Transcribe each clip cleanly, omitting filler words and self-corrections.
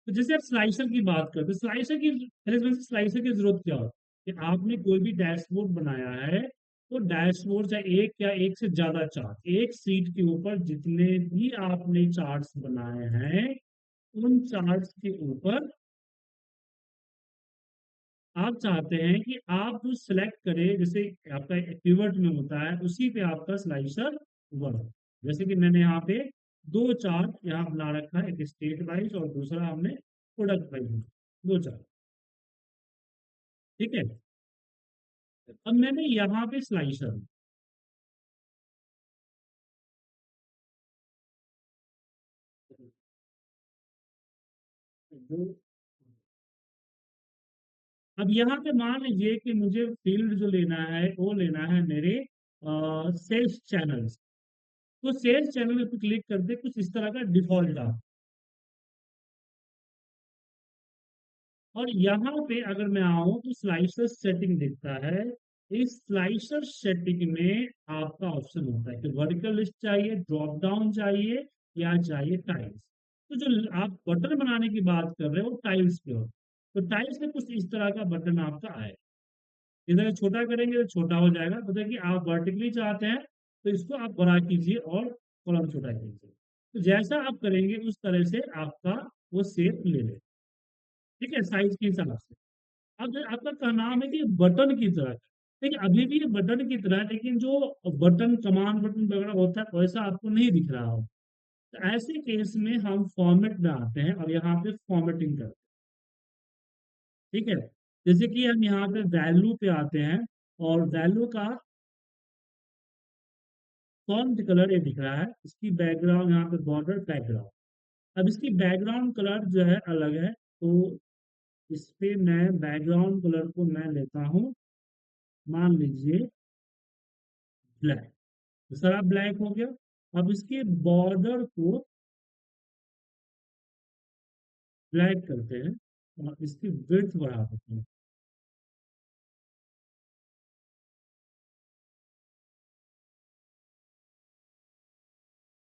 तो जैसे आप स्लाइसर की बात करते हैं, स्लाइसर की जरूरत क्या होती है कि आपने कोई भी डैशबोर्ड बनाया है, तो डैशबोर्ड चाहे एक या एक से ज्यादा चार्ट, एक सीट के ऊपर जितने भी आपने चार्ट्स बनाए हैं, उन चार्ट्स के ऊपर आप चाहते हैं कि आप जो सिलेक्ट करें, जैसे आपका कीवर्ड में होता है, उसी पे आपका स्लाइसर वर्क। जैसे कि मैंने यहाँ पे दो चार्ट यहाँ बना रखा है, एक स्टेट वाइज और दूसरा हमने प्रोडक्ट वाइज, दो चार्ट। ठीक है, अब मैंने यहाँ पे स्लाइसर अब यहाँ पे मान लीजिए कि मुझे फील्ड जो लेना है वो लेना है मेरे सेल्स चैनल्स। तो सेल्स चैनल पे क्लिक करते कुछ इस तरह का डिफॉल्ट आ, और यहाँ पे अगर मैं आऊं तो स्लाइसर सेटिंग दिखता है। इस स्लाइसर सेटिंग में आपका ऑप्शन होता है कि वर्टिकल लिस्ट चाहिए, ड्रॉप डाउन चाहिए, या चाहिए टाइल्स। तो जो आप बटन बनाने की बात कर रहे हो वो टाइल्स पे हो, तो टाइल्स में कुछ इस तरह का बटन आपका आए। इधर छोटा करेंगे तो छोटा हो जाएगा, मतलब कि आप वर्टिकली चाहते हैं तो इसको आप बड़ा कीजिए और कॉलम छोटा कीजिए। तो जैसा आप करेंगे उस तरह से आपका वो शेप ले ले। ठीक है, साइज के हिसाब से। अब आपका कहना है कि बटन की तरह है। देखिए अभी भी ये बटन की तरह है, लेकिन जो बटन कमांड बटन वगैरह होता है वैसा आपको नहीं दिख रहा हो। तो ऐसे केस में हम फॉर्मेट में आते हैं और यहाँ पे फॉर्मेटिंग करते हैं। ठीक है, जैसे कि हम यहाँ पे वैल्यू पे आते हैं, और वैल्यू का फॉन्ट कलर ये दिख रहा है, इसकी बैकग्राउंड यहाँ पे बॉर्डर बैकग्राउंड। अब इसकी बैकग्राउंड कलर जो है अलग है, तो इस पे मैं बैकग्राउंड कलर को मैं लेता हूँ, मान लीजिए ब्लैक। तो सारा ब्लैक हो गया। अब इसके बॉर्डर को ब्लैक करते हैं और इसकी विड्थ बढ़ा देते हैं।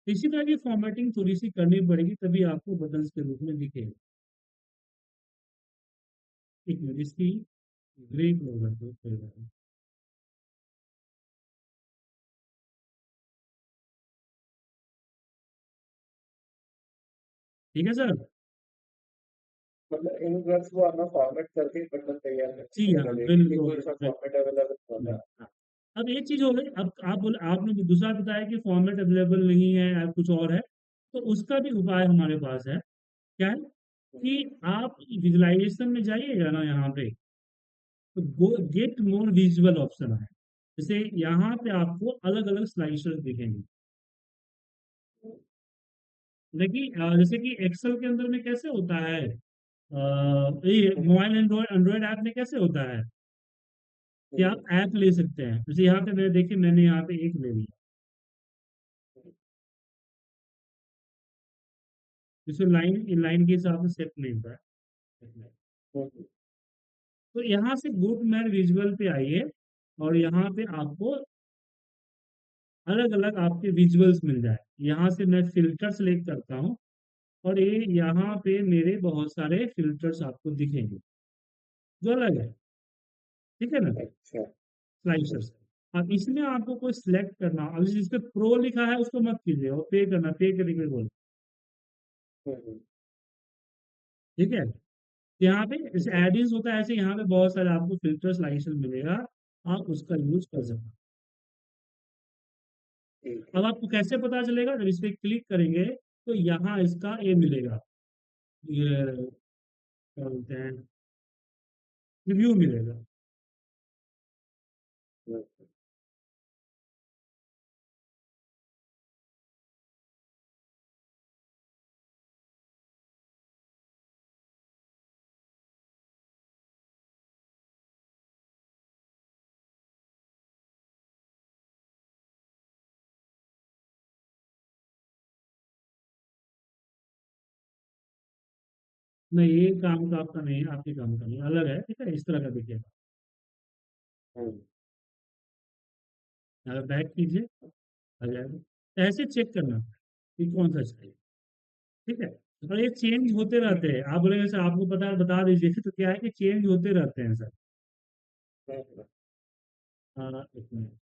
इसी तरह की फॉर्मेटिंग थोड़ी सी करनी पड़ेगी, तभी आपको बटन्स के रूप में दिखेगा। एक मिनट, इसकी ग्रे कलर कर दो। ठीक है सर। मतलब इन वर्ड्स को आपने फॉर्मेट करके बटन तैयार जी करके हाँ, लगे क्योंकि बिल्कुल कोई सा बिल्कुल। फॉर्मेट अवेलेबल होता है। हाँ। अब एक चीज हो गई, अब आप बोले, आपने भी दूसरा बताया कि फॉर्मेट अवेलेबल नहीं है या कुछ और है, तो उसका भी उपाय हमारे पास है। क्या है कि आप विजुअलाइजेशन में जाइएगा ना, यहाँ पे तो गो गेट मोर विजुअल ऑप्शन है। जैसे यहाँ पे आपको अलग अलग स्लाइसर दिखेंगे। देखिए जैसे कि एक्सेल के अंदर में कैसे होता है, ये मोबाइल एंड्रॉइड एंड्रॉइड ऐप में कैसे होता है कि आप ऐप ले सकते हैं। जैसे यहाँ पे मैं देखिए, मैंने यहाँ पे एक ले लिया, जिसमें लाइन इन लाइन के हिसाब से सेट नहीं होता है। तो यहाँ से गुड मैन विजुअल पे आइए, और यहाँ पे आपको अलग अलग आपके विजुअल्स मिल जाए। यहाँ से मैं फिल्टर सेलेक्ट करता हूँ, और ये यहाँ पे मेरे बहुत सारे फिल्टर्स आपको दिखेंगे जो अलग है। ठीक है ना, अच्छा। स्लाइसर्स। अब इसमें आपको कोई सिलेक्ट करना, अब जिस पे प्रो लिखा है उसको मत कीजिए, और पे करना, पे करने के लिए बोलो। ठीक है, यहाँ पे जैसे एडिंग्स होता है, ऐसे यहाँ पे बहुत सारे आपको फिल्टर स्लाइसर मिलेगा, आप उसका यूज कर सकते हैं। ठीक है। अब आपको कैसे पता चलेगा, जब इस पे क्लिक करेंगे तो यहाँ इसका ये मिलेगा, ये क्या बोलते हैं, रिव्यू मिलेगा। नहीं, ये काम का आपका नहीं है, आपके काम का नहीं, अलग है। ठीक है, इस तरह का दिखेगा। अगर बैक कीजिए, आ जाएगा। ऐसे चेक करना कि कौन सा चाहिए। ठीक है, और ये चेंज होते रहते हैं। आप बोलेंगे सर आपको पता है बता दीजिए, तो क्या है कि चेंज होते रहते हैं सर। हम्म, हाँ, एक मिनट।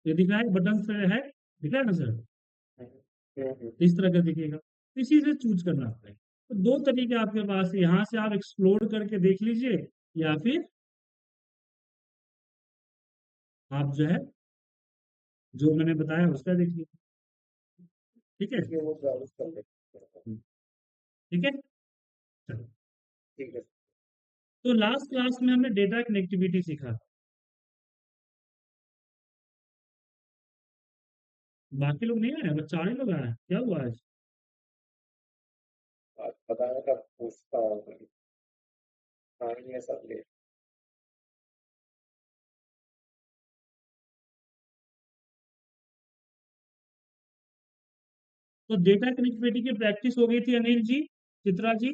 ये दिख रहा है बटन से है, दिख रहा है ना सर? हम्म, इस तरह का दिखेगा, तो इसी से चूज करना होता है। तो दो तरीके आपके पास है, यहाँ से आप एक्सप्लोर करके देख लीजिए, या फिर आप जो है जो मैंने बताया उसका देख लीजिए। ठीक है। ठीक है, वो ब्राउज कर लेते हैं। ठीक है, चलो। ठीक है। तो लास्ट क्लास में हमने डेटा कनेक्टिविटी सीखा। बाकी लोग नहीं आए, बस 4 ही लोग आए, क्या हुआ आज? आज बताने का पूछता हूँ, आएंगे सब ले। तो डेटा कनेक्टिविटी की प्रैक्टिस हो गई थी अनिल जी, चित्रा जी?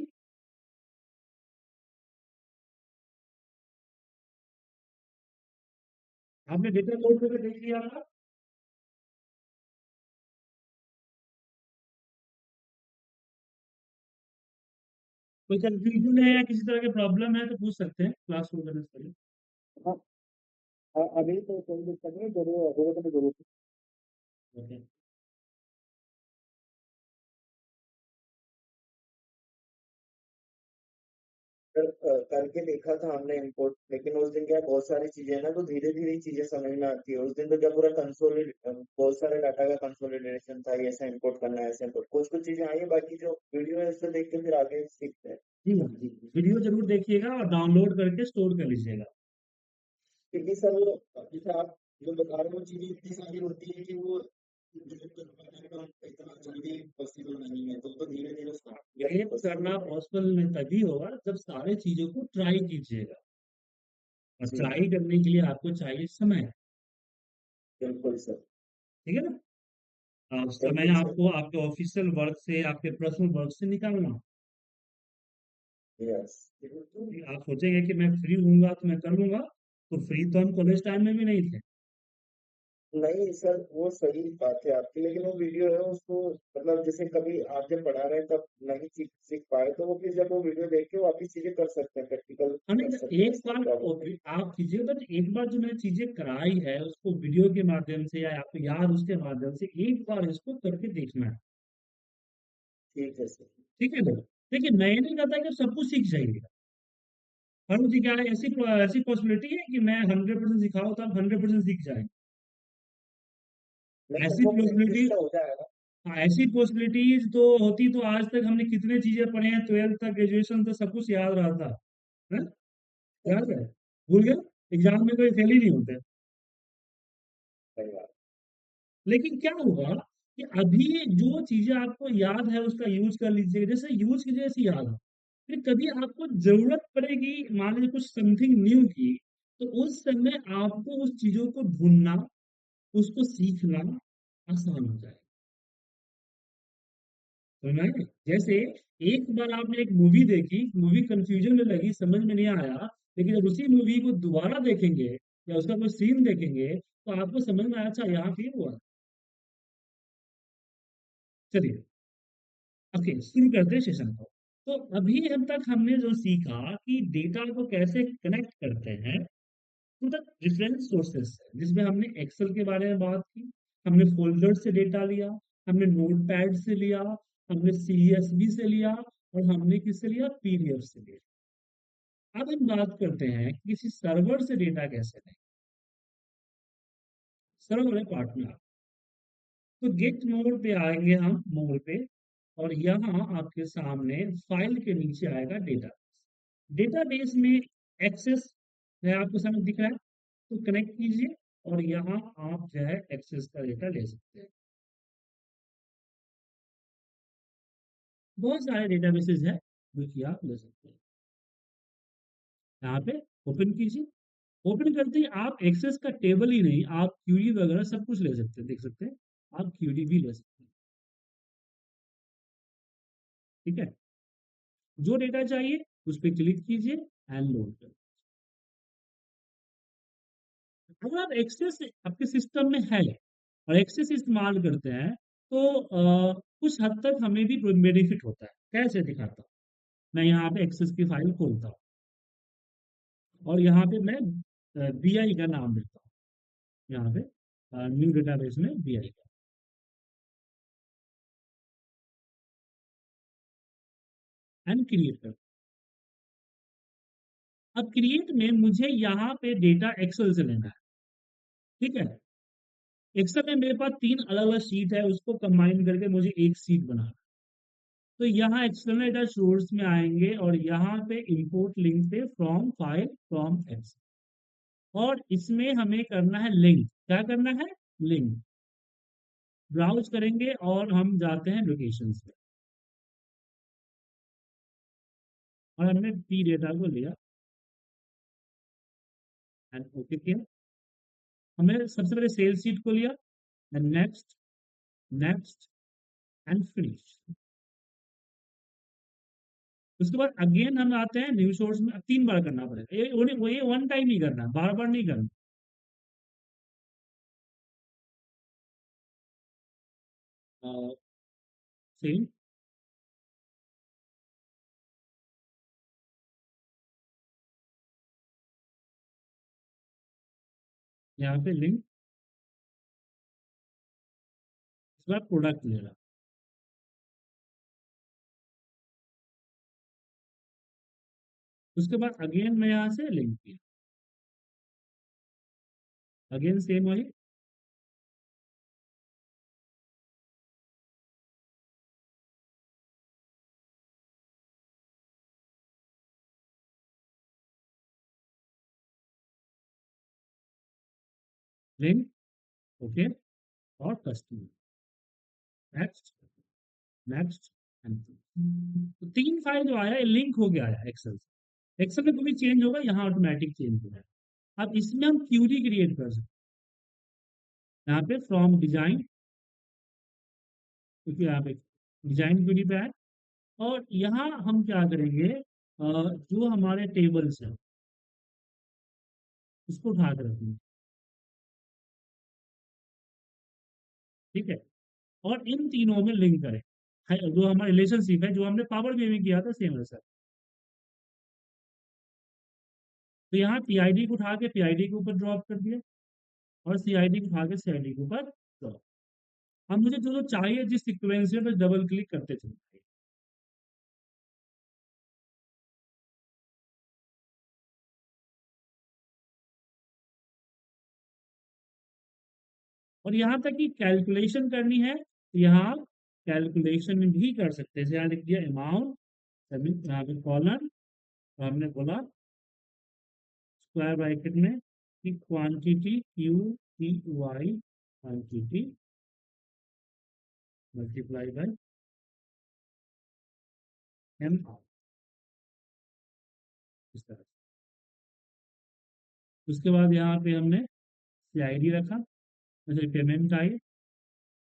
आपने डेटा लोड करके देख लिया था? कोई कंफ्यूजन है या किसी तरह की प्रॉब्लम है तो पूछ सकते हैं क्लास शुरू करने से पहले। हाँ, अभी तो कोई दिक्कत नहीं, जरूर जरूरत नहीं, जरूरत ओके। करके देखा था हमने इंपोर्ट, लेकिन उस दिन क्या है, बहुत सारी चीजें हैं ना, तो धीरे धीरे चीजें समझ में आती है। उस दिन तो क्या पूरा कंसोलिड, बहुत सारे डाटा का कंसोलिडेशन था, ये ऐसा इंपोर्ट करना है, ऐसे इंपोर्ट, कुछ कुछ चीजें आई है, बाकी जो वीडियो है उससे देख के फिर आगे सीखते हैं। जी हाँ जी, वीडियो जरूर देखिएगा और डाउनलोड करके स्टोर कर लीजिएगा। क्योंकि सर वो जैसे आप जो बता रहे हो, वो चीजें इतनी सारी होती है कि वो इतना जल्दी पॉसिबल नहीं है, तो धीरे धीरे ये स्टार्ट करना पॉसिबल है। पॉसिबल में तभी होगा जब सारे चीजों को ट्राई कीजिएगा, और जी ट्राई करने के लिए आपको चाहिए समय। बिल्कुल सर। ठीक है ना? समय बिल्कुल सर। आपको आपके ऑफिशियल वर्क से, आपके पर्सनल वर्क से निकालना। यस। आप सोचेंगे कि मैं फ्री हूंगा तो मैं कर लूंगा, तो फ्री तो हम कॉलेज टाइम में भी नहीं थे। नहीं सर, वो सही बात है आपकी, लेकिन वो वीडियो है उसको, मतलब जैसे कभी आप जब पढ़ा रहे हैं तब नहीं सीख सीख पाए, तो वो फिर जब वो वीडियो देख के वापिस चीजें कर सकते हैं, प्रैक्टिकल हमें कर सकते हैं, एक इसमें बार प्रॉब्लम नहीं। आप कीजिए, बट एक बार जो मैंने चीजें कराई है उसको वीडियो के माध्यम से या आपको याद उसके माध्यम से एक बार इसको करके देखना है। ठीक है सर। ठीक है ना? देखिए मैं ये नहीं कहता कि आप सब कुछ सीख जाइएगा। हर मुझे क्या है, ऐसी ऐसी पॉसिबिलिटी है कि मैं 100% सिखाऊं तो आप 100% सीख जाए। नहीं सर, ऐसी वो पॉसिबिलिटी, प्रैक्टिस से हो जाएगा। ऐसी पॉसिबिलिटीज तो होती तो आज तक हमने कितने चीजें पढ़े हैं, 12th तक, ग्रेजुएशन तक सब कुछ याद रहा था। है? याद है? भूल गया? एग्जाम में कोई फेल ही नहीं होते। सही बात। लेकिन क्या होगा कि अभी जो चीजें आपको याद है उसका यूज कर लीजिए, जैसे यूज कीजिए जैसे याद हो। फिर कभी आपको जरूरत पड़ेगी, मान लीजिए कुछ समथिंग न्यू की, तो उस समय आपको उस चीजों को ढूंढना, उसको सीखना आसान हो जाएगा। समझ में आया? जैसे एक बार आपने एक मूवी देखी, मूवी कंफ्यूजन में लगी, समझ में नहीं आया, लेकिन जब उसी मूवी को दोबारा देखेंगे या उसका कोई सीन देखेंगे तो आपको समझ में आया, अच्छा यहाँ क्लियर हुआ। चलिए, ओके, शुरू करते हैं सेशन को। तो अभी अब तक हमने जो सीखा कि डेटा को कैसे कनेक्ट करते हैं टू द डिफरेंट सोर्सेस, जिसमें हमने एक्सेल के बारे में बात की, हमने फोल्डर से डेटा लिया, हमने नोटपैड से लिया, हमने सीएसवी से लिया, और हमने किससे लिया, पीडीएफ से लिया। अब हम बात करते हैं कि किसी सर्वर से डेटा कैसे लें। सर्वर है पार्टनर। तो गेट मोड पे आएंगे हम, मोड पे, और यहाँ आपके सामने फाइल के नीचे आएगा डेटा। डेटाबेस में एक्सेस है, आपको सामने दिख रहा है, तो कनेक्ट कीजिए, और यहाँ आप जो है एक्सेस का डेटा ले सकते हैं। बहुत सारे डेटाबेसेस हैं जो कि आप ले सकते हैं। यहाँ पे ओपन कीजिए। ओपन करते ही आप एक्सेस का टेबल ही नहीं, आप क्यूरी वगैरह सब कुछ ले सकते हैं, देख सकते हैं। आप क्यूरी भी ले सकते हैं। ठीक है, जो डेटा चाहिए उस पर क्लिक कीजिए एंड लोड कर। अगर आप एक्सेस आपके सिस्टम में है और एक्सेस इस्तेमाल करते हैं तो कुछ हद तक हमें भी बेनिफिट होता है। कैसे दिखाता हूँ, मैं यहाँ पे एक्सेस की फाइल खोलता हूँ और यहाँ पे मैं बीआई का नाम देता हूँ। यहाँ पे न्यू डेटाबेस में बीआई का एंड क्रिएट कर। अब क्रिएट में मुझे यहाँ पे डेटा एक्सेल से लेना है। ठीक है, एक्सेल में मेरे पास 3 अलग अलग शीट है, उसको कंबाइन करके मुझे एक शीट बनाना है। तो यहाँ एक्सटर्नल डेटा सोर्स में आएंगे और यहाँ पे इंपोर्ट लिंक पे फ्रॉम फाइल फ्रॉम एक्स, और इसमें हमें करना है लिंक। क्या करना है? लिंक। ब्राउज करेंगे और हम जाते हैं लोकेशन पे और हमने पी डेटा को लिया एंड ओके किया। हमने सबसे पहले सेल्स शीट को लिया and next, next and finish. उसके बाद अगेन हम आते हैं न्यू सोर्स में। 3 बार करना पड़ेगा ये वन टाइम ही करना है, बार बार नहीं करना। सेम, यहाँ पे लिंक, उसके बाद प्रोडक्ट ले रहा। उसके बाद अगेन मैं यहाँ से लिंक किया, अगेन सेम वही। लिंक, ओके, और कस्टमर, नेक्स्ट, नेक्स्ट एंड। तो 3 फाइल जो आया लिंक हो गया है एक्सेल से। एक्सेल में कभी चेंज होगा, यहाँ ऑटोमेटिक चेंज हो जाएगा। अब इसमें हम क्यूरी क्रिएट कर सकते हैं। यहाँ पे फ्रॉम डिजाइन, क्योंकि यहाँ पे डिजाइन क्यूरी पे है। और यहाँ हम क्या करेंगे, जो हमारे टेबल्स हैं उसको उठा कर रखेंगे। ठीक है, और इन तीनों में लिंक करें। जो हमारा रिलेशनशिप है जो हमने पावर बीआई में किया था सेम वैसा। तो यहाँ पीआईडी को उठा के पीआईडी के ऊपर ड्रॉप कर दिया और सीआईडी को उठा के सीआईडी के ऊपर ड्रॉप। अब मुझे जो जो चाहिए जिस सिक्वेंस में, बस डबल क्लिक करते चलते हैं। और यहाँ तक कि कैलकुलेशन करनी है तो यहाँ कैलकुलेशन भी कर सकते हैं। जैसे यहाँ लिख दिया अमाउंट, यहाँ पे कॉलन, तो हमने बोला स्क्वायर ब्रैकेट में कि quantity Q T Y quantity multiply by M R, इस तरह से। उसके बाद यहाँ पे हमने सीआईडी रखा, जैसे पेमेंट आई,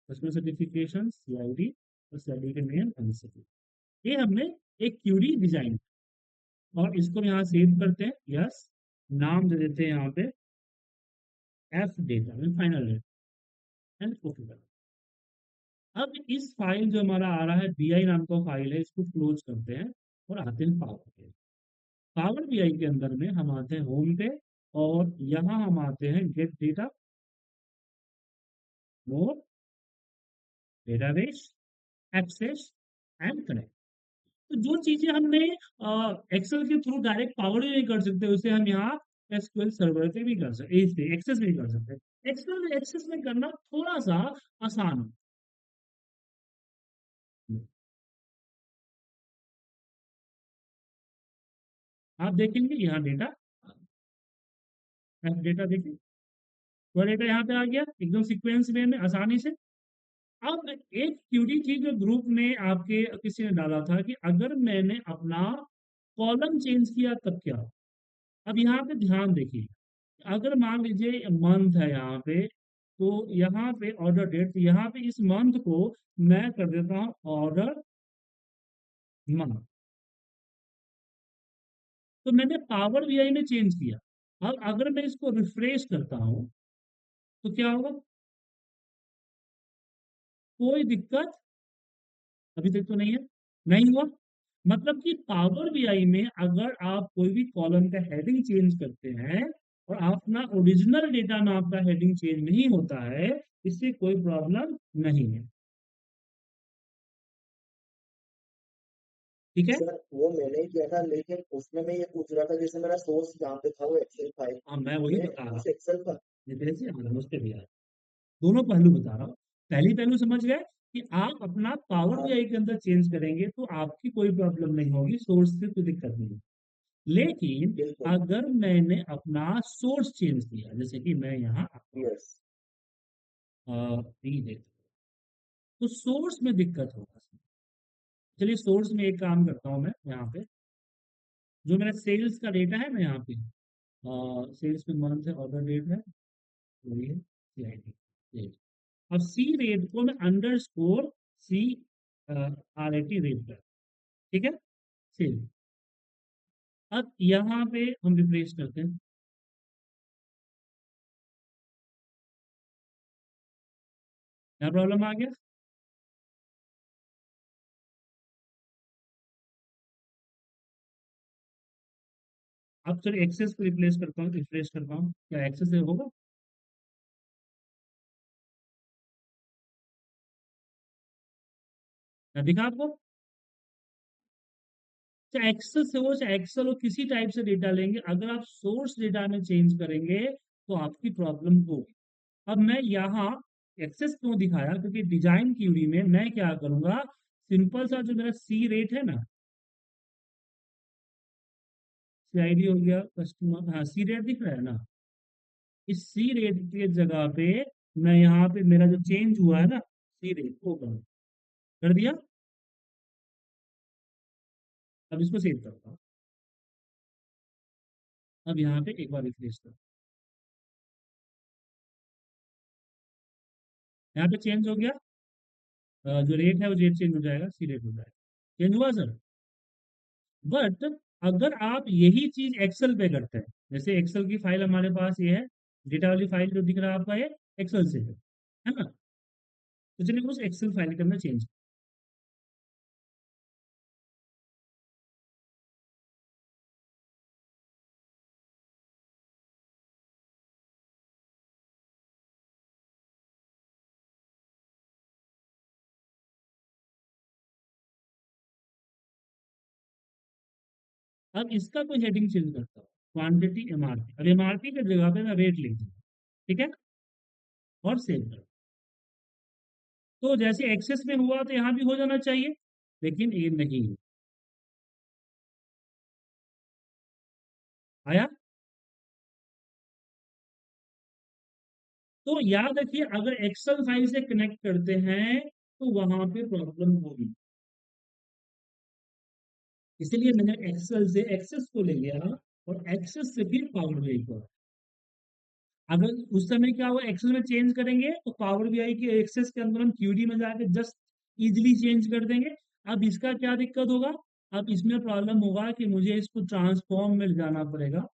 कस्टमर सर्टिफिकेशन सीआईडी और सीआईडी के नेम एनसीटी। ये हमने एक क्यूरी डिजाइन, और इसको यहाँ सेव करते हैं। यस, नाम दे देते हैं यहाँ पे एफ डेटा में फाइनल डेटा एंड ओके कर। अब इस फाइल जो हमारा आ रहा है बीआई नाम का फाइल है, इसको क्लोज करते हैं और आते हैं पावर पे। पावर बीआई के अंदर में हम आते हैं होम पे और यहाँ हम आते हैं get data, more, database, access and connect. तो जो चीजें हमने एक्सेल के थ्रू डायरेक्ट पावर में नहीं कर सकते उसे हम यहाँ एसक्यूएल सर्वर पे भी कर सकते, एक्सेस भी कर सकते हैं। एक्सेल में एक्सेस में करना थोड़ा सा आसान है। आप देखेंगे यहाँ डेटा, डेटा देखिए, वो डेटा यहाँ पे आ गया एकदम सीक्वेंस वे में आसानी से। अब एक क्यूरी थी जो ग्रुप में आपके किसी ने डाला था कि अगर मैंने अपना कॉलम चेंज किया तब क्या, अब यहाँ पे ध्यान देखिए, अगर मान लीजिए मंथ है यहाँ पे, तो यहाँ पे ऑर्डर डेट, यहाँ पे इस मंथ को मैं कर देता हूँ ऑर्डर मंथ। तो मैंने पावर बीआई में चेंज किया। अब अगर मैं इसको रिफ्रेश करता हूँ तो क्या होगा? कोई दिक्कत अभी तक तो नहीं है, नहीं हुआ। मतलब कि पावर बीआई में अगर आप कोई भी कॉलम का हेडिंग चेंज करते हैं और अपना ओरिजिनल डेटा में आपका हेडिंग चेंज नहीं होता है, इससे कोई प्रॉब्लम नहीं है। ठीक है। सर वो मैंने ही किया था, लेकिन उसमें मैं ये पूछ रहा था, जैसे मेरा सोर्स जहाँ पे था वो एक्सेल फाइल हाँ, मैं वही में, बता रहा हूँ, उस एक्सेल का। जितने से उस पे भी आया, दोनों पहलू बता रहा हूँ। पहली पहलू समझ गए कि आप अपना पावर हाँ बीआई के अंदर चेंज करेंगे तो आपकी कोई प्रॉब्लम नहीं होगी, सोर्स से कोई दिक्कत नहीं होगी। लेकिन बिल्कुल। अगर मैंने अपना सोर्स चेंज किया, जैसे कि मैं यहाँ आता हूँ, यस। ये देखो, तो सोर्स में दिक्कत होगा। चलिए सोर्स में एक काम करता हूँ, मैं यहाँ पे जो मेरा सेल्स का डेटा है ना, यहाँ पे सेल्स में मंथ है, ऑर्डर डेट है, तो ये CID। अब सी रेट को मैं अंडर स्कोर सी RAT रेट कर, ठीक है, सेल। अब यहाँ पे हम रिप्लेस करते हैं। क्या प्रॉब्लम आ गया? अब चलिए एक्सेस को रिप्लेस करता हूँ, रिफ्रेश करता हूँ, क्या एक्सेस से होगा? क्या दिखा आपको? चाहे एक्सेल से हो, चाहे एक्सेल हो, किसी टाइप से डेटा लेंगे, अगर आप सोर्स डेटा में चेंज करेंगे तो आपकी प्रॉब्लम होगी। अब मैं यहाँ एक्सेस क्यों दिखाया, क्योंकि डिजाइन क्यूरी में मैं क्या करूंगा, सिंपल सा जो मेरा सी रेट है ना, CID हो गया, कस्टमर, हाँ सी रेट दिख रहा है ना, इस सी रेट के जगह पे मैं यहाँ पे मेरा जो चेंज हुआ है ना, सी रेट को कर दिया। अब इसको सेव करता हूँ। अब यहाँ पे एक बार रिफ्रेश कर, यहाँ पे चेंज हो गया, जो रेट है वो रेट चेंज हो जाएगा, सी रेट हो जाएगा। चेंज हुआ सर? बट अगर आप यही चीज एक्सेल पे करते हैं, जैसे एक्सेल की फाइल हमारे पास ये है, डेटा वाली फाइल जो दिख रहा है आपका, ये एक्सेल से है ना? तो चलिए उस एक्सेल फाइल के अंदर चेंज। अब इसका कोई हेडिंग चेंज करता हूँ, क्वांटिटी MRP, अब MRP की जगह पे मैं रेट लिख दूँ, ठीक है, और सेव कर। तो जैसे एक्सेस में हुआ तो यहाँ भी हो जाना चाहिए, लेकिन ये नहीं है। आया? तो याद रखिए, अगर एक्सेल फाइल से कनेक्ट करते हैं तो वहां पे प्रॉब्लम होगी। इसलिए मैंने एक्सेल से एक्सेस को ले लिया और एक्सेस से फिर पावर बीआई को। अगर उस समय क्या हुआ, एक्सेल में चेंज करेंगे तो पावर बीआई के एक्सेस के अंदर हम क्यूडी में जाके जस्ट इजीली चेंज कर देंगे। अब इसका क्या दिक्कत होगा? अब इसमें प्रॉब्लम होगा कि मुझे इसको ट्रांसफॉर्म में जाना पड़ेगा,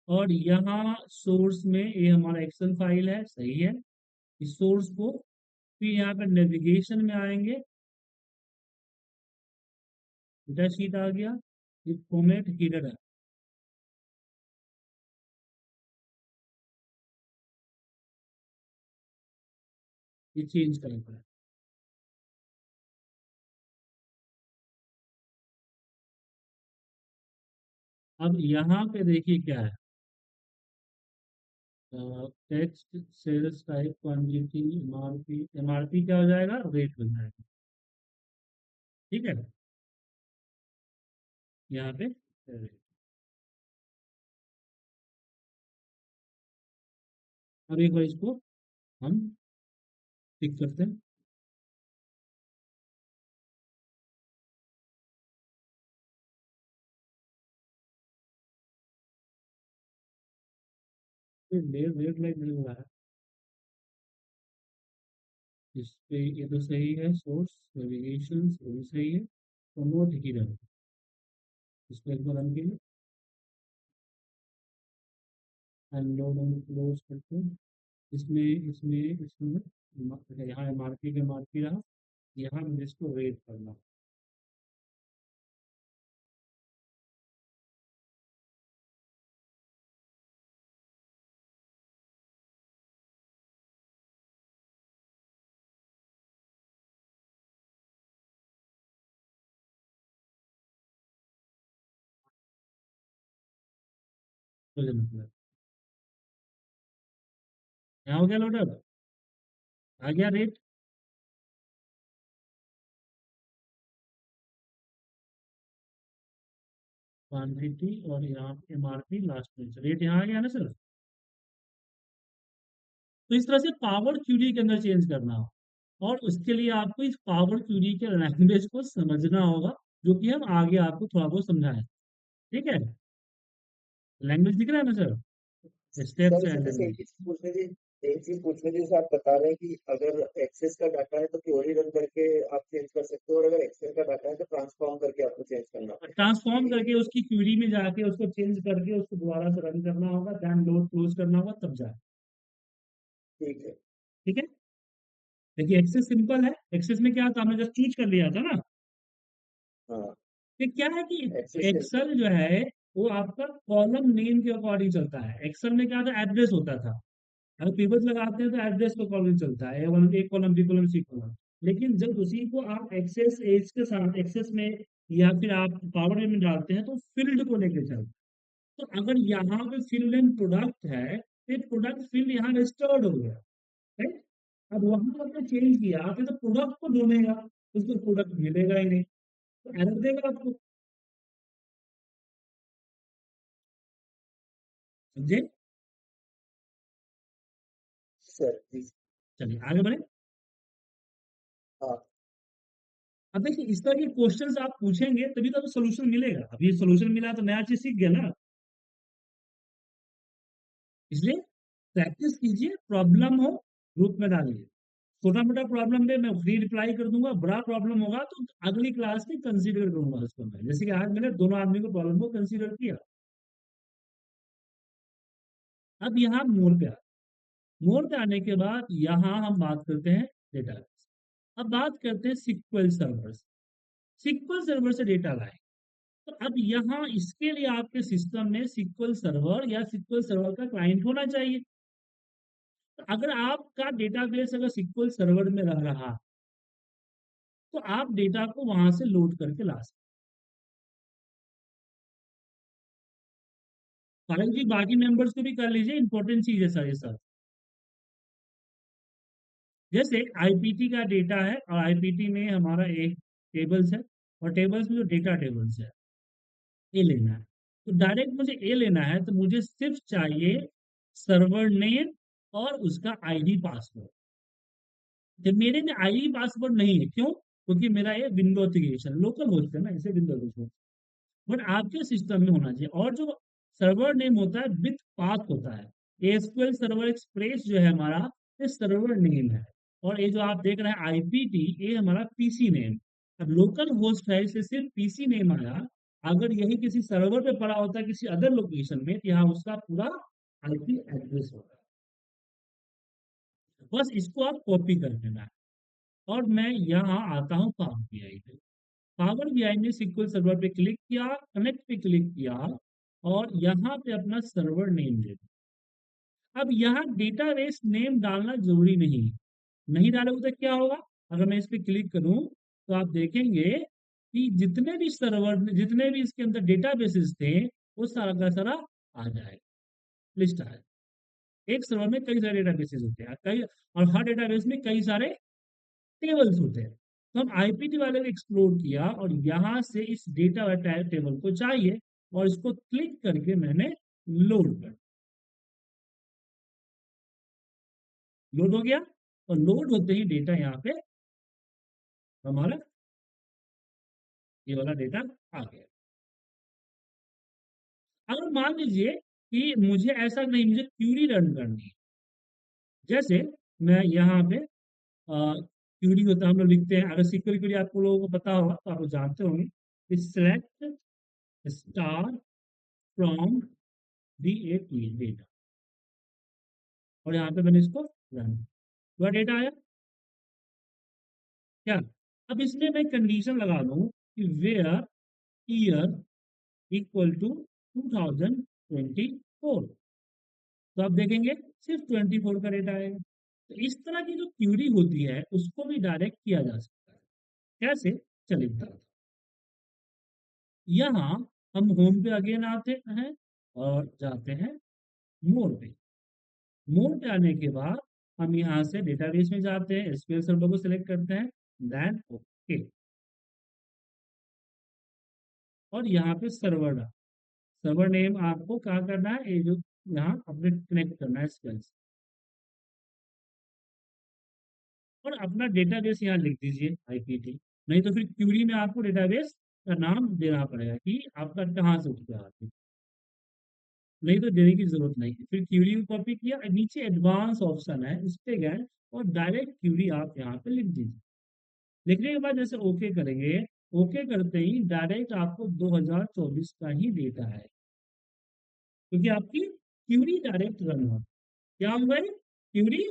और यहाँ सोर्स में ये हमारा एक्सेल फाइल है, सही है, इस सोर्स को फिर यहाँ पे नेविगेशन में आएंगे, डेटा शीट आ गया, फिर फॉर्मेट हीडर है, ये चेंज करना पड़ेगा। अब यहाँ पे देखिए क्या है, text, sales type, quantity, MRP, MRP क्या हो जाएगा, रेट हो जाएगा, ठीक है, यहाँ पे rate। अब एक बार इसको हम टिक करते हैं। रेड लाइट नहीं हो रहा है इस पे। ये तो सही है, सोर्स नेविगेशन वो भी सही है। प्रमोट हिडन, इसको एक बार रन कीजिए, अनलोड एंड क्लोज करते हैं। इसमें इसमें इसमें यहाँ एमआरपी रहा, यहाँ मुझे इसको रेट करना। मुझे मतलब यहाँ हो गया लोडर, आ गया रेट क्वांटिटी, और यहाँ एमआरपी लास्ट में रेट यहाँ आ गया ना सर। तो इस तरह से पावर क्यूरी के अंदर चेंज करना हो, और उसके लिए आपको इस पावर क्यूरी के लैंग्वेज को समझना होगा, जो कि हम आगे आपको थोड़ा बहुत समझाएं। ठीक है, लैंग्वेज दिख रहा है ना सर, सर स्टेप्स इसमें एंड जैसे एक चीज पूछने थी, जैसे आप बता रहे हैं कि अगर एक्सेस का डाटा है तो क्वेरी रन करके आप चेंज कर सकते हो, और अगर एक्सेल का डाटा है तो ट्रांसफॉर्म करके आपको चेंज करना ट्रांसफॉर्म करके उसकी क्यूरी में जाके उसको चेंज करके उसको दोबारा से रन करना होगा, देन लोड क्लोज करना होगा, तब जाए। ठीक है। ठीक है, देखिए एक्सेस सिंपल है, एक्सेस में क्या था, हमने जस्ट चूज कर लिया था ना। हाँ, ये क्या है कि एक्सेस सिंपल। एक्सेल जो है वो आपका कॉलम नेम के अकॉर्डिंग चलता है। एक्सेल में क्या था, एड्रेस होता था, अगर पिवट लगाते हैं तो एड्रेस पे कॉलम चलता है, A column, B column, C column. लेकिन जब उसी को आप एक्सेस एज के साथ एक्सेस में या फिर आप पावर में डालते हैं तो फील्ड को लेकर चलता है। तो अगर यहाँ पे फील्ड एंड प्रोडक्ट है, तो प्रोडक्ट फील्ड यहाँ रजिस्टर्ड हो गया, राइट। अब वहां आपने चेंज किया फिर तो प्रोडक्ट को ढूंढेगा, उसको प्रोडक्ट मिलेगा ही नहीं, तो एरर देगा आपको। समझे? सर जी। चलिए आगे बढ़े। हाँ अब देखिए इस तरह के क्वेश्चंस आप पूछेंगे तभी तो सोल्यूशन मिलेगा। अभी सोल्यूशन मिला तो नया चीज सीख गया ना। इसलिए प्रैक्टिस कीजिए, प्रॉब्लम हो ग्रुप में डालिए। छोटा मोटा प्रॉब्लम में मैं फ्री रिप्लाई कर दूंगा, बड़ा प्रॉब्लम होगा तो अगली क्लास में कंसीडर करूंगा उसको मैं, जैसे कि आज मैंने दोनों आदमी को प्रॉब्लम को कंसीडर किया। अब यहाँ मोड़ पे मोड़ पे आने के बाद यहाँ हम बात करते हैं डेटा। अब बात करते हैं सिक्वल सर्वर। सिक्वल सर्वर से डेटा लाए, तो अब यहाँ इसके लिए आपके सिस्टम में सिक्वल सर्वर या सिक्वल सर्वर का क्लाइंट होना चाहिए। तो अगर आपका डेटाबेस अगर सिक्वल सर्वर में रह रहा, तो आप डेटा को वहां से लोड करके ला सकते। हालांकि बाकी मेंबर्स को भी कर लीजिए, इंपॉर्टेंट चीज है सर ये सब। जैसे आईपीटी का डेटा है और आईपीटी में हमारा एक टेबल्स है, और टेबल्स में जो डेटा टेबल्स है ए लेना है, तो डायरेक्ट मुझे ए लेना है तो मुझे सिर्फ चाहिए सर्वर नेम और उसका आईडी पासवर्ड। जब मेरे में आईडी पासवर्ड नहीं है, क्यों? क्योंकि मेरा ये विंडो एप्लीकेशन लोकल होस्ट है ना, इसे विंडो होस्ट। बट आपके सिस्टम में होना चाहिए, और जो सर्वर नेम होता है विथ पाथ होता है। एसक्यूएल सर्वर एक्सप्रेस जो है हमारा, ये सर्वर नेम है। और ये जो आप देख रहे हैं आईपीटी, ये हमारा पीसी नेम। अब लोकल होस्ट है, इसे सिर्फ पीसी नेम आया। अगर यही किसी सर्वर पे पड़ा होता है किसी अदर लोकेशन में, तो यहाँ उसका पूरा आईपी एड्रेस होगा। बस इसको आप कॉपी कर देना है। और मैं यहाँ आता हूँ पावर बीआई पे। पावर बीआई में सिक्वल सर्वर पे क्लिक किया, कनेक्ट पे क्लिक किया, और यहाँ पे अपना सर्वर नेम दे दिया। अब यहाँ डेटाबेस नेम डालना जरूरी नहीं है, नहीं डालोगे तो क्या होगा, अगर मैं इस पे क्लिक करूं तो आप देखेंगे कि जितने भी सर्वर, जितने भी इसके अंदर डेटाबेसेस थे, वो सारा का सारा आ जाएगा, लिस्ट आ जाएगा। एक सर्वर में कई सारे डेटाबेसेस होते हैं, कई, और हर डेटाबेस में कई सारे टेबल्स होते हैं। तो हम आईपीटी वाले को एक्सप्लोर किया, और यहाँ से इस डेटा टेबल को चाहिए, और इसको क्लिक करके मैंने लोड कर, लोड हो गया। और लोड होते ही डेटा यहाँ पे हमारा ये वाला डेटा आ गया। अगर मान लीजिए कि मुझे ऐसा नहीं, मुझे क्यूरी रन करनी है। जैसे मैं यहाँ पे क्यूरी होता है, हम लोग लिखते हैं, अगर सिक्वल क्यूरी आपको लोगों को पता होगा तो आप लोग जानते होंगे कि select star from the A data, और यहाँ पे मैंने इसको रन, वह डेटा आया क्या। अब इसमें मैं कंडीशन लगा दूं कि वेयर ईयर इक्वल टू 2024, तो आप देखेंगे सिर्फ 24 का डेटा आएगा। तो इस तरह की जो क्यूरी होती है उसको भी डायरेक्ट किया जा सकता है। कैसे, चलिए बताते हैं। यहाँ हम होम पे अगेन आते हैं और जाते हैं मोर पे। मोर पे आने के बाद हम यहाँ से डेटाबेस में जाते हैं, एसक्यूएल सर्वर को सिलेक्ट करते हैं, देन ओके, और यहाँ पे सर्वर, सर्वर नेम आपको क्या करना है, ये जो यहाँ अपने कनेक्ट करना है एसक्यूएल से, और अपना डेटाबेस यहाँ लिख दीजिए आईपीटी। नहीं तो फिर क्यूरी में आपको डेटाबेस का नाम देना पड़ेगा कि आपका कहाँ से उठ के आते हैं। नहीं तो देने की जरूरत नहीं है। फिर क्यूरी को कॉपी किया, नीचे एडवांस ऑप्शन है, इस पे गए और डायरेक्ट क्यूरी आप यहाँ पे लिख दीजिए। लिखने के बाद जैसे ओके करेंगे, ओके करते ही डायरेक्ट आपको 2024 का ही डेटा है, क्योंकि आपकी क्यूरी डायरेक्ट रन हो, क्या होगा, क्यूरी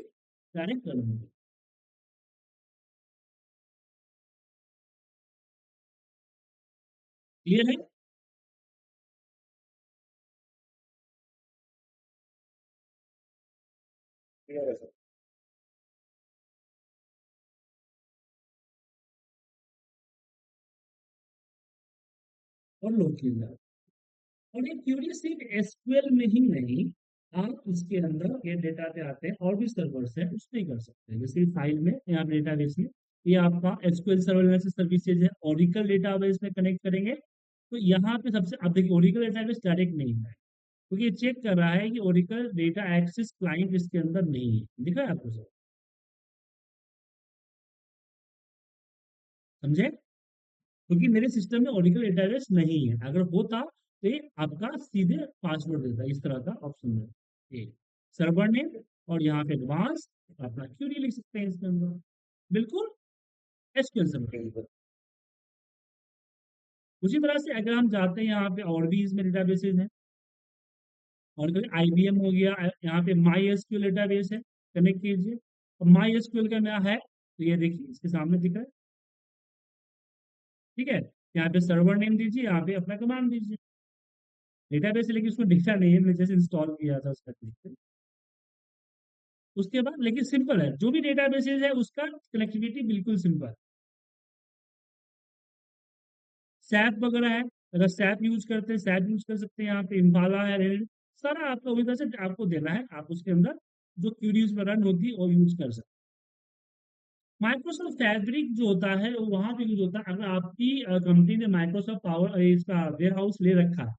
डायरेक्ट रन होगी। क्लियर है। क्लियर है सर। और लोग क्लियर, और ये क्यूरी सिर्फ एसक्यूएल में ही नहीं, आप इसके अंदर ये डेटा पे आते हैं और भी सर्वर्स हैं उस पर कर सकते हैं। जैसे फाइल में या डेटाबेस में, ये आपका एसक्यूएल सर्वर सर्विसेज है, ओरिकल डेटाबेस में कनेक्ट करेंगे तो यहाँ पे सबसे, अब देखिए ओरिकल डेटाबेस डायरेक्ट नहीं है, क्योंकि ये चेक कर रहा है कि ओरिकल डेटा एक्सेस क्लाइंट इसके अंदर नहीं है, दिखा है आपको सर, समझे, क्योंकि मेरे सिस्टम में ओरिकल डेटाबेस नहीं है, अगर होता तो ये आपका सीधे पासवर्ड देता, इस तरह का ऑप्शन है, ये सर्वर नेम, और यहाँ पे एडवांस अपना क्यूरी लिख सकते हैं इसके अंदर, बिल्कुल एसक्यूएल सर्वर। बिल्कुल। उसी तरह से अगर हम जाते हैं यहाँ पे और भी इसमें डेटाबेसेज हैं, और आईबीएम हो गया, यहाँ पे माई एसक्यूएल डेटाबेस है, कनेक्ट कीजिए। और माई एसक्यूएल का नया है तो ये देखिए इसके सामने दिख रहा है, ठीक है। यहाँ पे सर्वर नेम दीजिए, यहाँ पे अपना कमांड दीजिए, डेटाबेस है लेकिन उसको दिखा नहीं है, मैंने जैसे इंस्टॉल किया था उसका क्लिक। उसके बाद लेकिन सिंपल है, जो भी डेटाबेसेज है उसका कनेक्टिविटी बिल्कुल सिंपल है। सैप वगैरह है, अगर सैप यूज करते हैं सैप यूज कर सकते हैं, यहाँ पे इम्पाला है, Redis, सारा आपका उसी तरह से आपको देना है, आप उसके अंदर जो क्यूरीज रन होती है वो यूज कर सकते हैं। माइक्रोसॉफ्ट फैब्रिक जो होता है वो वहां पे यूज होता है, अगर आपकी कंपनी ने माइक्रोसॉफ्ट पावर इसका वेयर हाउस ले रखा है,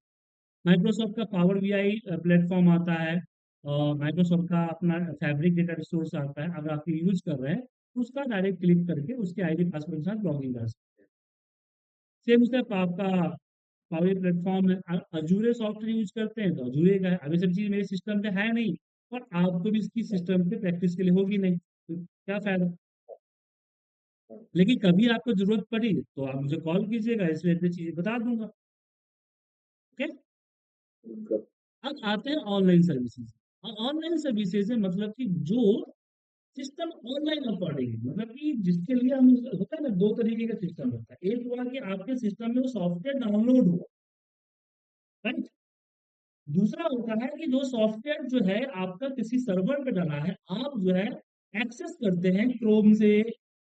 माइक्रोसॉफ्ट का पावर बीआई प्लेटफॉर्म आता है, और माइक्रोसॉफ्ट का अपना फैब्रिक डेटा रिसोर्स आता है, अगर आप यूज कर रहे हैं तो उसका डायरेक्ट क्लिक करके उसके आईडी पासवर्ड के साथ लॉगिन कर सकते हैं। सेम उसका आपका पावर प्लेटफॉर्म है, अजूरे सॉफ्टवेयर यूज करते हैं तो अजूरे का है। अब ये सब चीज मेरे सिस्टम पे है नहीं, और आपको भी इसकी सिस्टम पे प्रैक्टिस के लिए होगी नहीं, तो क्या फायदा। लेकिन कभी आपको जरूरत पड़ी तो आप मुझे कॉल कीजिएगा, इसलिए इतनी चीजें बता दूंगा। ओके। बिल्कुल। अब आते हैं ऑनलाइन सर्विसेज। ऑनलाइन सर्विसेज है मतलब कि जो सिस्टम ऑनलाइन अकॉर्डिंग, मतलब कि जिसके लिए हम, होता है ना, दो तरीके का सिस्टम होता है, एक हुआ कि आपके सिस्टम में वो सॉफ्टवेयर डाउनलोड हुआ, राइट। दूसरा होता है कि जो सॉफ्टवेयर जो है आपका किसी सर्वर पे डला है, आप जो है एक्सेस करते हैं क्रोम से,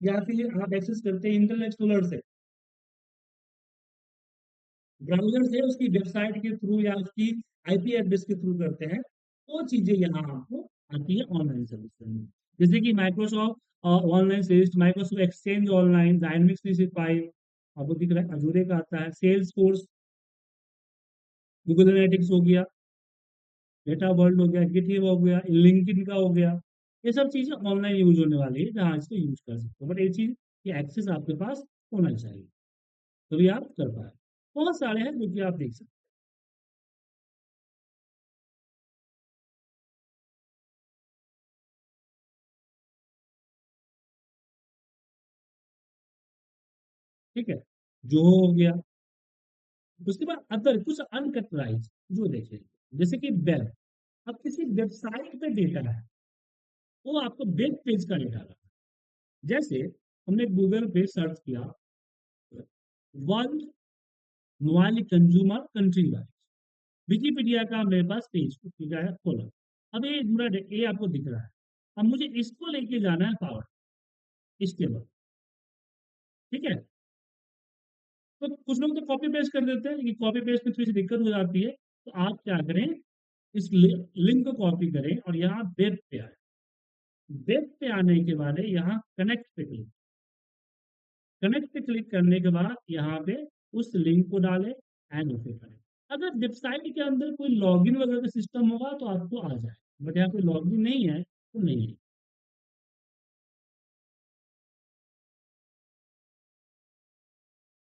या फिर आप एक्सेस करते हैं इंटरनेट एक्सप्लोरर से, ब्राउजर से उसकी वेबसाइट के थ्रू या उसकी आईपी एड्रेस के थ्रू करते हैं, वो चीजें यहाँ आपको आती है ऑनलाइन सर्विस में। जैसे कि Microsoft online service, Microsoft exchange online, dynamics 365 आपको दिख रहा है, अजूरे का आता है, सेल्स फोर्स, गूगल एनालिटिक्स हो गया, डेटा वर्ल्ड हो गया, गिटहब हो गया, लिंक्डइन का हो गया, ये सब चीजें ऑनलाइन यूज होने वाली है जहाँ इसको यूज कर सकते हो, बट ये चीज ये एक्सेस आपके पास होना चाहिए तभी आप कर पाए। बहुत सारे हैं जो कि आप देख सकते हैं। ठीक है, जो हो गया। उसके बाद अदर कुछ अनकैटेगराइज जो देखे, जैसे कि वेब। अब किसी वेबसाइट पे डेटा है, वो आपको वेब पेज का डेटा रहा। जैसे हमने गूगल पे सर्च किया world mobile consumer country wise, Wikipedia का मेरे पास पेज क्या है खोला। अब ये पूरा ये आपको दिख रहा है। अब मुझे इसको लेके जाना है पावर, इस टेबल, ठीक है। तो कुछ लोग तो कॉपी पेस्ट कर देते हैं, लेकिन कॉपी पेस्ट में थोड़ी सी दिक्कत हो जाती है। तो आप क्या करें, इस लिंक को कॉपी करें और यहाँ वेब पे आए। वेब पे आने के बाद यहाँ कनेक्ट पे क्लिक करने के बाद यहाँ पे उस लिंक को डालें एंड ओके करें। अगर वेबसाइट के अंदर कोई लॉगिन वगैरह का सिस्टम होगा तो आपको आ जाए, बट यहाँ कोई लॉगिन नहीं है तो नहीं है।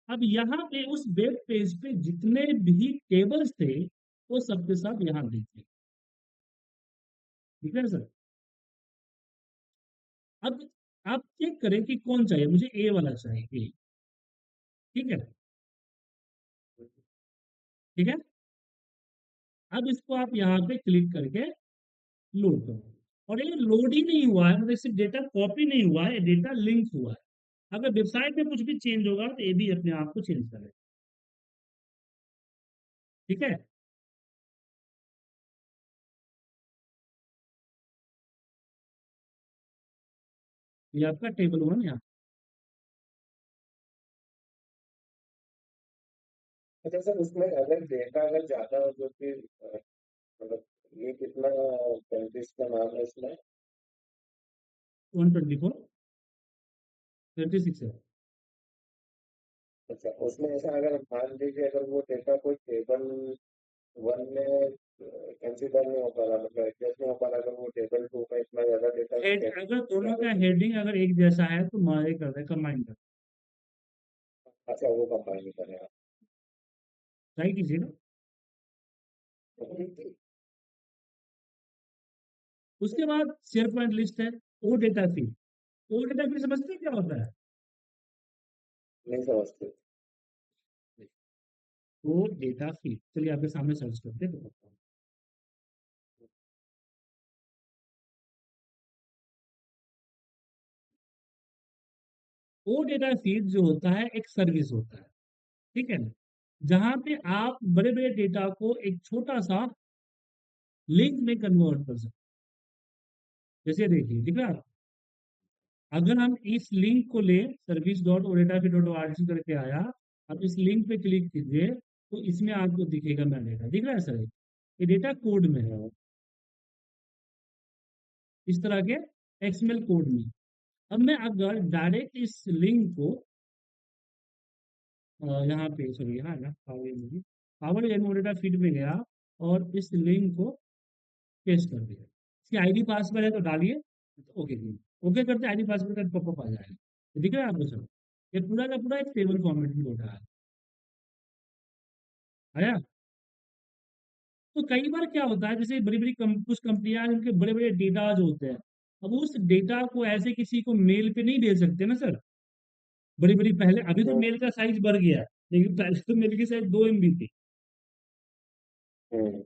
अब यहाँ पे उस वेब पेज पे जितने भी टेबल्स थे वो सबके सब यहाँ दिखे। ठीक है सर। अब आप चेक करें कि कौन चाहिए, मुझे ए वाला चाहिए, ए। ठीक है, ठीक है। अब इसको आप यहाँ पे क्लिक करके लोड करो। और ये लोड ही नहीं हुआ है, मतलब सिर्फ डेटा कॉपी नहीं हुआ है, डेटा लिंक हुआ है। अगर वेबसाइट में कुछ भी चेंज होगा तो ये भी अपने आप को चेंज करेगा। ठीक है। ये आपका टेबल 1 यहाँ। अच्छा सर, उसमें अगर डेटा अगर ज्यादा हो तो फिर मतलब ये कितना कंट्रीज का नाम है इसमें? 124 36 है। अच्छा, उसमें ऐसा अगर मान लीजिए अगर वो डेटा कोई टेबल वन में कंसिडर नहीं हो पा रहा, मतलब एडजस्ट नहीं हो पा रहा, अगर वो टेबल टू में इतना ज्यादा डेटा हेड अगर दोनों का हेडिंग अगर एक जैसा है तो मारे कर दे, कंबाइन कर अच्छा वो कंबाइन करेगा। ट्राई कीजिए ना। उसके बाद शेयर पॉइंट लिस्ट है, ओ डेटा फीड। ओ डेटा फीड समझते हैं क्या होता है? नहीं समझते। ओ डेटा फीड, चलिए आपके सामने सर्च करते हैं तो बताता हूँ। ओ डेटा फीड जो होता है एक सर्विस होता है, ठीक है ना, जहां पे आप बड़े बड़े डेटा को एक छोटा सा लिंक में कन्वर्ट कर सकते हैं। जैसे देखिए दिख रहा है आपको? अगर हम इस लिंक को ले, सर्विस डॉट ओडेटाफी डॉट ओ करके आया, आप इस लिंक पे क्लिक कीजिए तो इसमें आपको दिखेगा मेरा डेटा, दिख रहा है सर? ये डेटा कोड में है, इस तरह के एक्सएमएल कोड में। अब मैं अगर डायरेक्ट इस लिंक को यहाँ पे, सॉरी यहाँ ना पावर एंड डेटा फीड में गया और इस लिंक को पेस्ट कर दिया। इसकी आईडी पासवर्ड है तो डालिए, ओके कीजिए। ओके करते आईडी पासवर्ड का पॉपअप आ जाएगा। तो दिख रहा है आपको सर? ये पूरा का पूरा एक टेबल फॉर्मेट में हो रहा है। आया? तो कई बार क्या होता है, जैसे बड़ी बड़ी कुछ कंपनियां जिनके बड़े बड़े डेटा जो होते हैं, अब उस डेटा को ऐसे किसी को मेल पे नहीं दे सकते ना सर। बड़ी बड़ी, पहले अभी तो हम्म। मेल का साइज बढ़ गया है, लेकिन पहले तो मेल की साइज 2 MB थी। हम्म।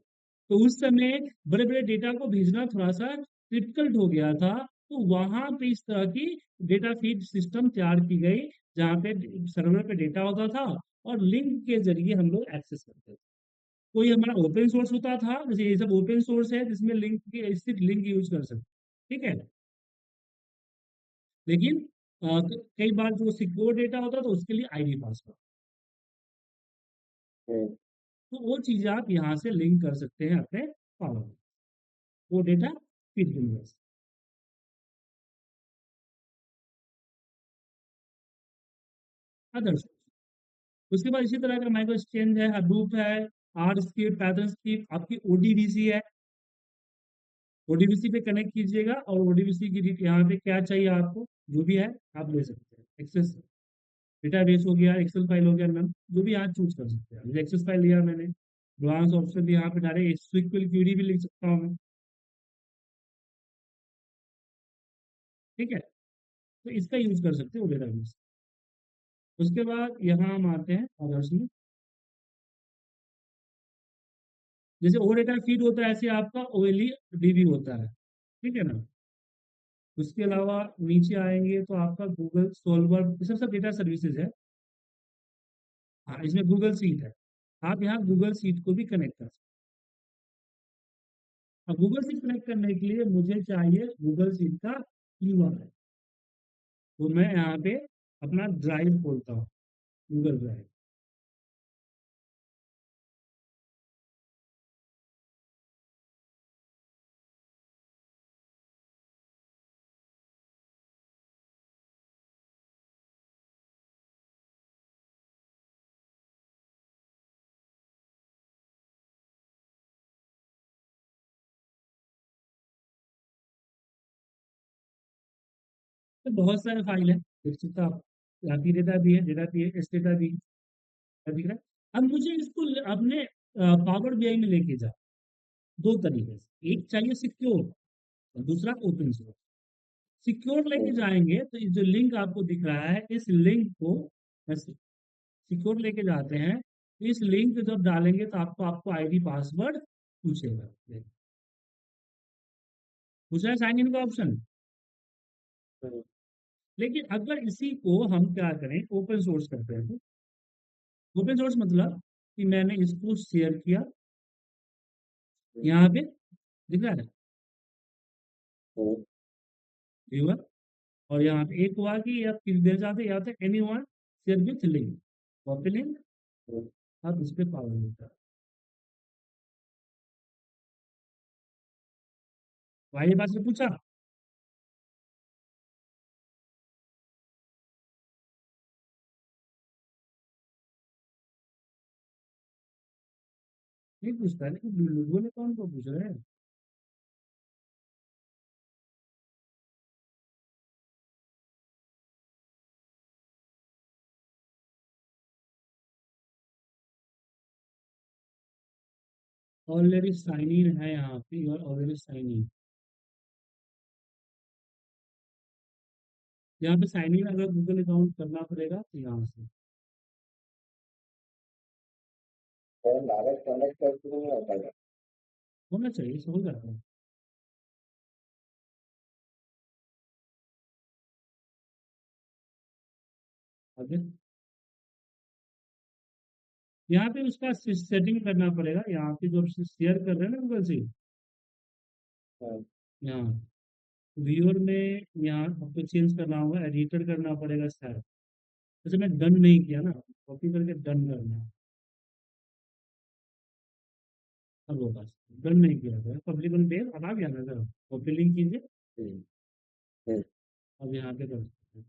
तो उस समय बड़े बड़े डेटा को भेजना थोड़ा सा डिफिकल्ट हो गया था। तो वहां पे इस तरह की डेटा फीड सिस्टम तैयार की गई, जहाँ पे सर्वर पे डेटा होता था और लिंक के जरिए हम लोग एक्सेस करते थे। कोई हमारा ओपन सोर्स होता था, जैसे ये सब ओपन सोर्स है जिसमें लिंक की स्थित लिंक यूज कर सकते, ठीक है। लेकिन कई बार जो सिक्योर डेटा होता था उसके लिए आईडी पासवर्ड, हम्म। तो वो चीज आप यहाँ से लिंक कर सकते हैं अपने पावर में, वो डेटा फिर यूनिवर्स। अदर्स, उसके बाद इसी तरह का माइक्रो एक्सचेंज है, हडूप है, आर स्क्रिप्ट, पैटर्न स्क्रिप्ट, आपकी ओडीबीसी है। ओडीबीसी पे कनेक्ट कीजिएगा और ओडीबीसी की यहाँ पे क्या चाहिए आपको, जो भी है आप ले सकते हैं। एक्सेस डेटाबेस हो गया, एक्सेल फाइल हो गया, मैम जो भी यहाँ चूज कर सकते हैं। जैसे एक्सेस फाइल लिया मैंने, एडवांस ऑप्शन भी यहाँ पे डाले, स्क्विल क्यूरी भी लिख सकता हूँ मैं। ठीक है, तो इसका यूज कर सकते हो डेटाबेस। उसके बाद यहाँ हम आते हैं अदर्स में। जैसे ओ डेटा फीड होता है ऐसे आपका ओएलई डीबी होता है, ठीक है ना। उसके अलावा नीचे आएंगे तो आपका गूगल सोल्वर, ये सब डेटा सर्विसेज है। हाँ, इसमें गूगल सीट है। आप यहाँ गूगल सीट को भी कनेक्ट कर सकते हैं। अब गूगल सीट कनेक्ट करने के लिए मुझे चाहिए गूगल सीट का यूआरएल। तो मैं यहाँ पे अपना ड्राइव खोलता हूँ, गूगल ड्राइव। तो बहुत सारे फाइल है, देख सकते हो आप। यहाँ डेटा भी है, डेटा भी है, एस डेटा भी है, दिख रहा है। अब मुझे इसको अपने पावर बीआई में लेके जा, दो तरीके से, एक चाहिए सिक्योर और दूसरा ओपन सोर्स। सिक्योर लेके जाएंगे तो ये जो लिंक आपको दिख रहा है, इस लिंक को सिक्योर लेके जाते हैं। इस लिंक जब डालेंगे तो आपको आपको आईडी पासवर्ड पूछेगा, पूछ रहा है साइन इन का ऑप्शन। लेकिन अगर इसी को हम क्या करें, ओपन सोर्स करते हैं, तो ओपन सोर्स मतलब कि मैंने इसको शेयर किया, यहाँ पे दिख रहा है व्यूअर, और यहाँ पे एक हुआ कि आप किस देना चाहते हैं, या तो any one share with link, copy link, आप इस पे पावर लिंक कर। भाई बात से पूछा, नहीं पूछता है, लेकिन लोगों ने कौन को पूछ रहे हैं। ऑलरेडी साइन इन है यहाँ पे, और ऑलरेडी साइन इन, यहाँ पे साइन इन अगर गूगल अकाउंट करना पड़ेगा तो यहाँ से और लागत कनेक्ट करके नहीं होता है। होना चाहिए, इससे हो जाता है। आगे यहाँ पे उसका सेटिंग करना पड़ेगा, यहाँ पे जो शेयर कर रहे हैं ना गूगल से, हाँ, यहाँ व्यूअर में यहाँ आपको चेंज करना होगा, एडिटर करना पड़ेगा शायद। जैसे मैं डन नहीं किया ना, कॉपी करके डन करना है। अब होगा, डन नहीं किया था पब्लिक वन पेज, अब आ गया ना सर, कॉपी लिंक कीजिए। हम्म, हम्म, अब यहाँ पे कर सकते हैं,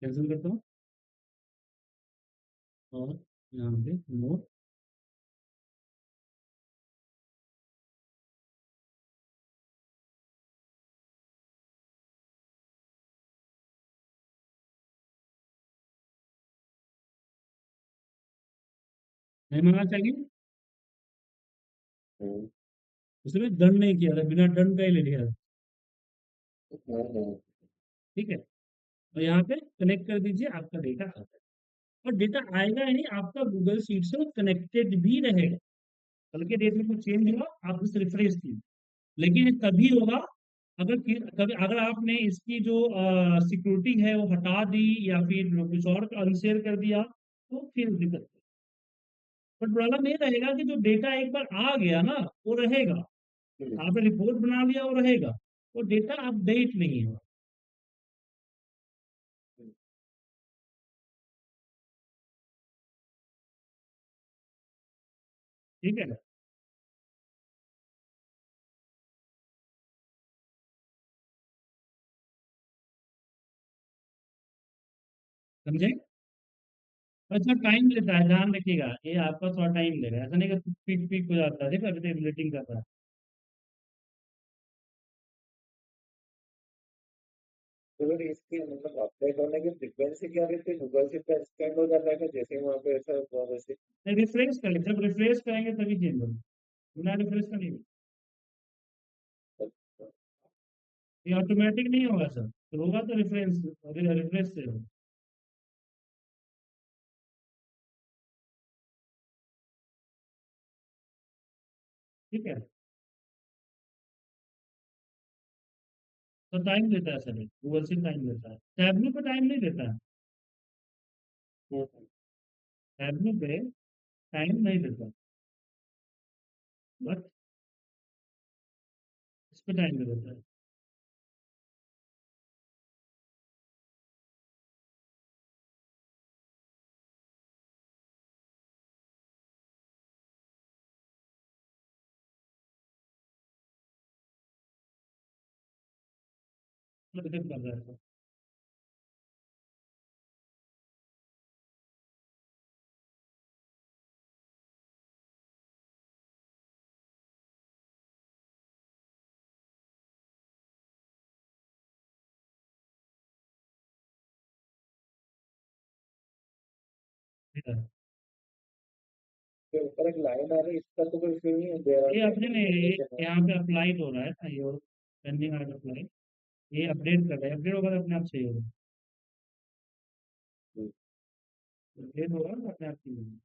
कैंसिल करता हूँ, और यहाँ पे नो, नहीं मांगना चाहिए, हम्म, उसमें डन नहीं किया था, बिना डन का ही ले लिया था। हम्म, ठीक है, और यहाँ पे कनेक्ट कर दीजिए, आपका डेटा आ जाएगा। और डेटा आएगा ही नहीं, आपका गूगल शीट से कनेक्टेड भी रहेगा। कल के डेट में कुछ चेंज हुआ, आप उस रिफ्रेश कीजिए। लेकिन ये तभी होगा अगर कभी अगर आपने इसकी जो सिक्योरिटी है वो हटा दी, या फिर कुछ और अनशेयर कर दिया, तो फिर दिक्कत। बट प्रॉब्लम ये रहेगा कि जो डेटा एक बार आ गया ना, वो रहेगा। हम्म, आपने रिपोर्ट बना लिया, वो रहेगा, वो डेटा अपडेट नहीं होगा। ठीक है, समझे। अच्छा, टाइम लेता है, ध्यान रखिएगा, ये आपका थोड़ा टाइम लेगा, ऐसा नहीं कि पीक पीक हो जाता है, देखो अभी तक रेटिंग कर रहा है। तो फिर इसकी मतलब अपडेट होने की फ्रीक्वेंसी क्या रहती है, गूगल से का एक्सटेंड हो जाता है क्या, जैसे ही वहाँ पे ऐसा हुआ वैसे। रिफ्रेश करें, जब रिफ्रेश करेंगे तभी चेंज होगा, बिना रिफ्रेश का नहीं। ये ऑटोमेटिक नहीं होगा सर, तो होगा तो रेफरेंस रिफ्रेश से होगा। ठीक है, तो टाइम लेता है सर, गूगल से टाइम लेता है, टैबलू पे टाइम नहीं लेता है। हम्म। टैबलू पे टाइम नहीं लेता, बट इस पे टाइम ले लेता है। तो दिक्कत कर रहा है सर। इधर। के ऊपर एक लाइन आ रही है, इसका तो कोई इशू नहीं है, देयर आर ये अपने पेंडिंग ने एप्लीकेशन है। यहाँ पे अप्लाइड हो रहा है ना, ये पेंडिंग आर्ट अप्लाई, ये अपडेट कर रहा है, अपडेट होगा तो अपने आप सही होगा। हम्म। अपडेट होगा तो अपने आप सही होगा।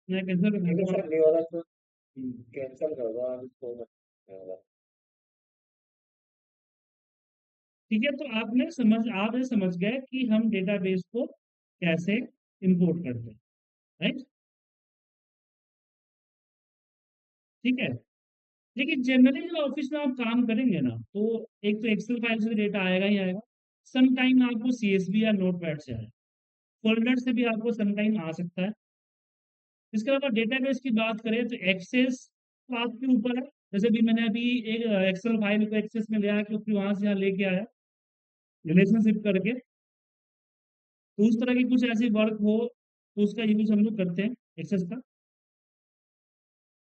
मैं कैसे ठीक है बताऊँ सर, आप। ये वाला तो हम्म, कैंसिल कर दो आप इसको मत। ये वाला। ठीक है, तो आप ये समझ गए कि हम डेटाबेस को कैसे इंपोर्ट करते हैं, राइट। ठीक है, लेकिन जनरली जब ऑफिस में आप काम करेंगे ना, तो एक तो एक्सेल फाइल से डेटा आएगा ही आएगा, सम टाइम आपको सीएसवी या नोटपैड से आएगा, फोल्डर से भी आपको सम टाइम आ सकता है। इसके अलावा डेटाबेस की बात करें तो एक्सेस तो आपके ऊपर है। जैसे भी मैंने अभी एक एक्सेल फाइल को एक्सेस में ले आया, क्योंकि वहां से यहाँ लेके आया रिलेशनशिप करके, तो उस तरह की कुछ ऐसी वर्क हो तो उसका यूज हम लोग करते हैं एक्सेस का।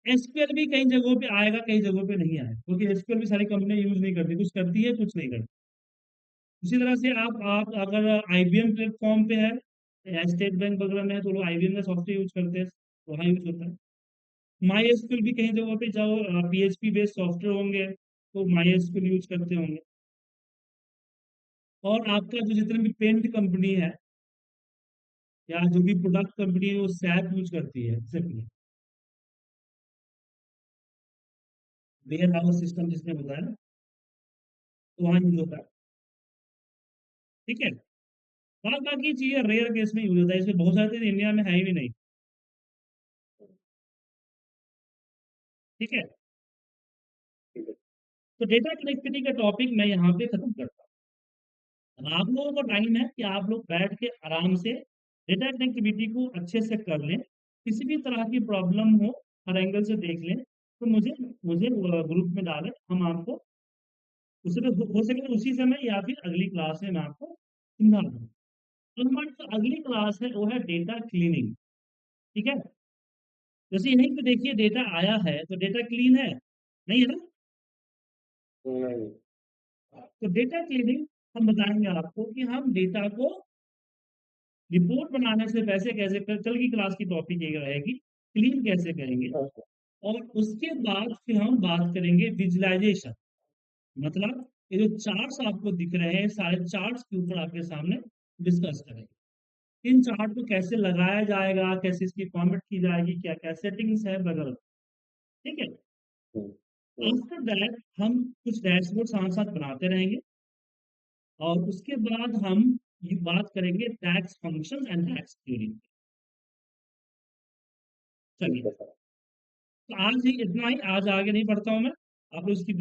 एसक्यूएल भी कई जगहों पे आएगा, कई जगहों पे नहीं आएगा, क्योंकि एसक्यूएल भी सारी कंपनियां यूज नहीं करती, कुछ करती है कुछ नहीं करती। उसी तरह से आप अगर आईबीएम प्लेटफॉर्म पे है या स्टेट बैंक वगैरह में है, तो लोग आईबीएम का सॉफ्टवेयर यूज करते हैं, तो वहाँ यूज होता है। माई एसक्यूएल भी कई जगहों पे जाओ, पीएचपी बेस्ड सॉफ्टवेयर होंगे तो माई एसक्यूएल यूज करते होंगे। और आपका जो जितने भी पेंट कंपनी है या जो भी प्रोडक्ट कंपनी है, वो सैप यूज करती है सिर्फ, वेयर हाउस सिस्टम जिसने बताया ना, तो वहाँ यूज होता है। ठीक है, बाद बाकी चीजें रेयर केस में यूज होता है, इसमें बहुत सारे चीज इंडिया में है ही भी नहीं। ठीक है, ठीक है। तो डेटा कनेक्टिविटी का टॉपिक मैं यहाँ पे खत्म करता हूँ। आप लोगों को टाइम है कि आप लोग बैठ के आराम से डेटा कनेक्टिविटी को अच्छे से कर लें, किसी भी तरह की प्रॉब्लम हो हर एंगल से देख लें, तो मुझे मुझे ग्रुप में डालें, हम आपको उसमें हो सके तो उसी समय या फिर अगली क्लास में मैं आपको समझा दूँ। तो हमारी जो अगली क्लास है वो है डेटा क्लीनिंग। ठीक है, जैसे यहीं पे देखिए डेटा आया है तो डेटा क्लीन है, नहीं है ना। नहीं। तो डेटा क्लीनिंग हम बताएंगे आपको कि हम डेटा को रिपोर्ट बनाने से कैसे कैसे कल की क्लास की टॉपिक ये रहेगी, क्लीन कैसे करेंगे। हाँ। और उसके बाद फिर हम बात करेंगे विजुअलाइजेशन, मतलब ये जो चार्ट्स आपको दिख रहे हैं सारे चार्ट्स के ऊपर आपके सामने डिस्कस करेंगे। इन चार्ट को कैसे लगाया जाएगा, कैसे इसकी फॉर्मेट की जाएगी, क्या क्या सेटिंग्स है वगैरह। ठीक है, हम्म। हम्म। आफ्टर दैट हम कुछ डैशबोर्ड साथ साथ बनाते रहेंगे, और उसके बाद हम ये बात करेंगे tax function and tax theory. चलिए, ठीक है सर। तो आज ही इतना ही, आज आगे नहीं बढ़ता हूँ मैं, आप लोग इसकी